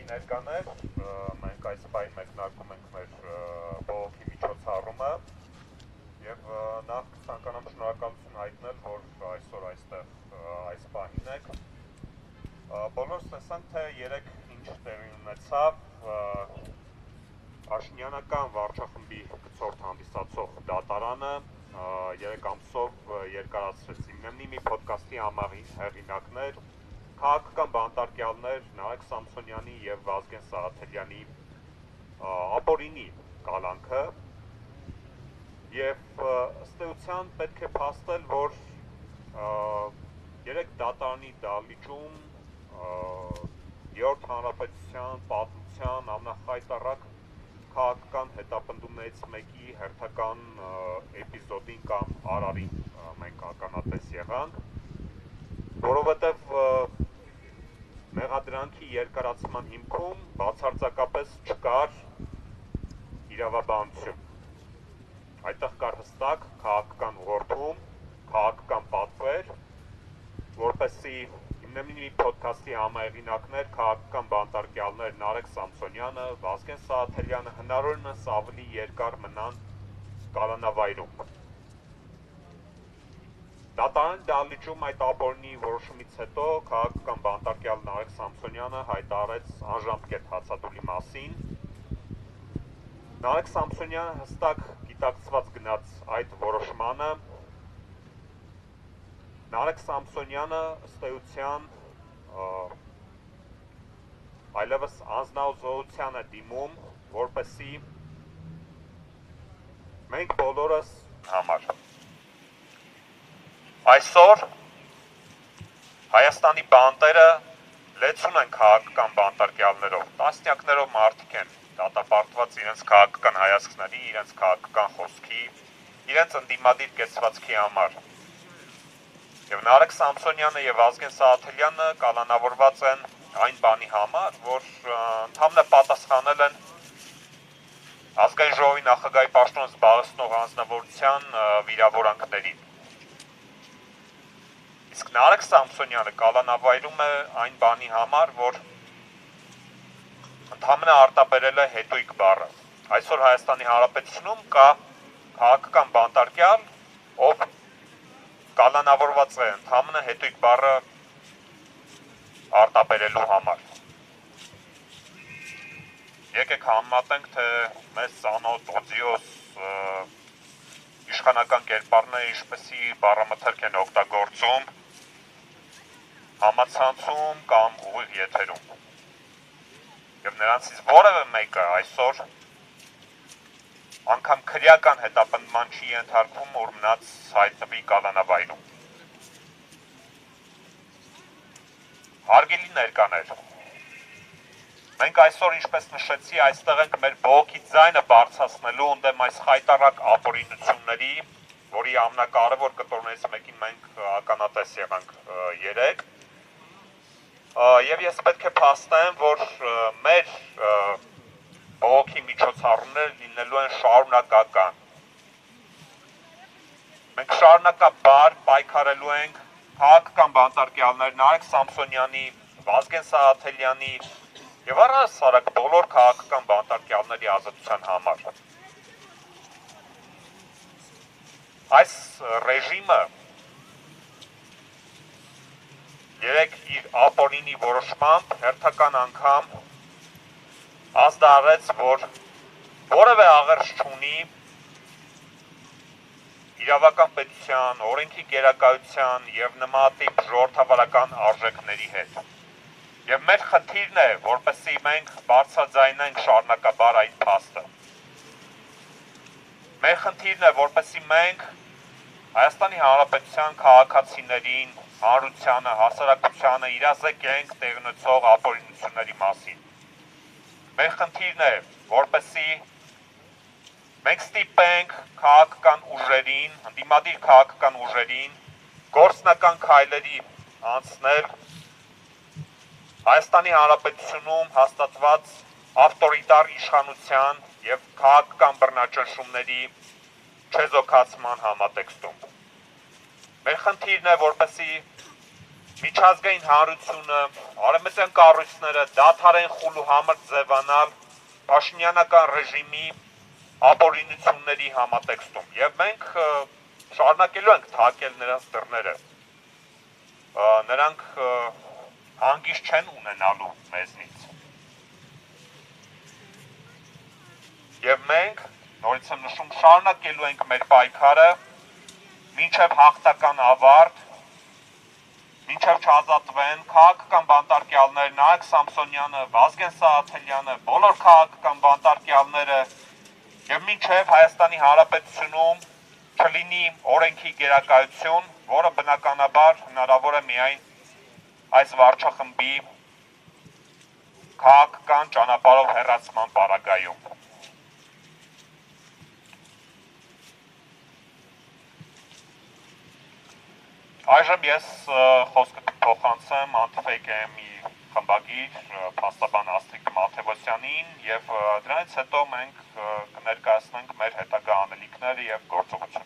Սիրելի ներկաներ, մենք այս պահին մեկնարկում ենք մեր բողոքի միջոցառումը եւ նախ ցանկանամ շնորհակալություն հայտնել, որ այսօր այստեղ այս պահին եք։ Բոլորս տեսանք, թե երեք ինչ տեղի ունեցավ Փաշինյանական վարչախմբի գծորդ հանդիսացող դատարանը 3 ամսով երկարացրեց հիմնեմնի մի ոդկասթի հեղինակներ, քաղաքական բանտարկյալներ Նարեկ Սամսոնյանի եւ Վազգեն Սաղաթելյանի ապօրինի կալանքը եւ ըստ էության պետք է փաստել, որ երեք դատարանի դահլիճում Երրորդ հանրապետության պատմության ամենախայտառակ քաղաքական հետապնդումներից մեկի հերթական էպիզոդին կամ արարին մենք ականատես եղանք, որովհետև մեղադրանքի երկարացման հիմքում բացարձակապես չկար իրավաբանություն։ Այդտեղ կար հստակ քաղաքական ուղղորդում, քաղաքական պատվեր, որպեսզի հիմնեմնի ոդկասթի համահեղինակներ, քաղաքական բանտարկյալներ Նարեկ Սամսոնյանը, Վազգեն Սաղաթելյանը հնարավորինս ավելի երկար մնան կալանավայրում։ Դատարանի դահլիճում այդ ապօրինի որոշումից հետո քաղաքական բանտարկյալ Նարեկ Սամսոնյանը հայտարարեց անժամկետ հացադուլի մասին։ Նարեկ Սամսոնյանը հստակ գիտակցված գնաց այդ որոշմանը։ Նարեկ Սամսոնյանը ըստ էության այլևս անձնազոհության է դիմում, որպեսզի մենք բոլորս համար այսօր Հայաստանի բանտերը լեցուն են քաղաքական բանտարկյալներով, տասնյակներով մարդիկ են դատապարտված իրենց քաղաքական հայացքների, իրենց քաղաքական խոսքի, իրենց ընդդիմադիր կեցվածքի համար։ Եվ Նարեկ Սամսոնյանը եւ Վազգեն Սաղաթելյանը կալանավորված են այն բանի համար, որ ընդհանրապես պատասխանել են Ազգային ժողովի նախագահի պաշտոնը զբաղեցնող անձնավորության վիրավորանքներին։ Իսկ Նարեկ Սամսոնյանը կալանավայրում է այն բանի համար, որ ընդհանրապես արտաբերել է հետույք բառը։ Այսօր Հայաստանի Հանրապետությունում կա քաղաքական բանտարկյալ, ով կալանավորված է ընդհանրապես հետույք բառը արտաբերելու համար։ Եկեք համեմատենք, թե մեզ ծանոթ օձիոս իշխանական կերպարները ինչպեսի բառամթերք են օգտագործում համացանցում կամ ուղիղ եթերում։ Եվ նրանցից որևէ մեկը այսօր անգամ քրեական հետապնդման չի ենթարկվում, որ մնաց հայտնվի կալանավայրում։ Հարգելի ներկաներ, մենք այսօր, ինչպես նշեցի, այստեղ ենք մեր բողոքի ձայնը բարձրացնելու ընդդեմ այս խայտառակ ապօրինությունների, որի ամենակարևոր կտորներից մեկին մենք ականատես եղանք երեք։ Եվ ես պետք է փաստեմ, որ մեր բողոքի միջոցառումները լինելու են շարունակական։ Մենք շարունակաբար պայքարելու ենք քաղաքական բանտարկյալներ Նարեկ Սամսոնյանի, Վազգեն Սաղաթելյանի եւ առհասարակ բոլոր քաղաքական բանտարկյալների ազատության համար։ Այս ռեժիմը երեք իր ապօրինի որոշմամբ հերթական անգամ ազդարարեց, որ որևէ աղերս չունի իրավական պետության, օրենքի գերակայության եւ նմանատիպ ժողովրդավարական արժեքների հետ։ Եվ մեր խնդիրն է, որպեսզի մենք բարձրաձայնենք շարունակաբար այդ փաստը։ Մեր խնդիրն է, որպեսզի մենք Հայաստանի Հանրապետության քաղաքացիներին, հանրությանը, հասարակությանը իրազեկենք տեղի ունեցող ապօրինությունների մասին։ Մեր խնդիրն է, որպեսզի մենք ստիպենք քաղաքական ուժերին, ընդդիմադիր քաղաքական ուժերին գործնական քայլերի անցնել Հայաստանի Հանրապետությունում հաստատված ավտորիտար իշխանության եւ քաղաքական բռնաճնշումների չեզոքացման համատեքստում։ Մեր խնդիրն է, որպեսզի միջազգային հանրությունը, արևմտյան կառույցները դադարեն խուլ ու համր ձևանալ Փաշինյանական ռեժիմի ապօրինությունների համատեքստում եւ մենք շարունակելու ենք թակել նրանց դռները։ Նրանք հանգիստ չեն ունենալու մեզնից։ Եվ մենք, նորից եմ նշում, շարունակելու ենք մեր պայքարը մինչև հաղթական ավարտ, մինչև չազատվեն քաղաքական բանտարկյալներ Նայք Սամսոնյանը, Վազգեն Սահաթելյանը, բոլոր քաղաքական բանտարկյալները եւ մինչև Հայաստանի Հանրապետությունում չլինի օրենքի գերակայություն, որը բնականաբար հնարավոր է միայն այս վարչախմբի քաղաքական ճանապարհով հեռացման պարագայում։ Այժմ ես խոսքը փոխանցեմ Anti-Fake-ի խմբագիր փաստաբան Աստղիկ Մաթևոսյանին եւ դրանից հետո մենք կներկայացնենք մեր հետագա անելիքները եւ գործողությունները։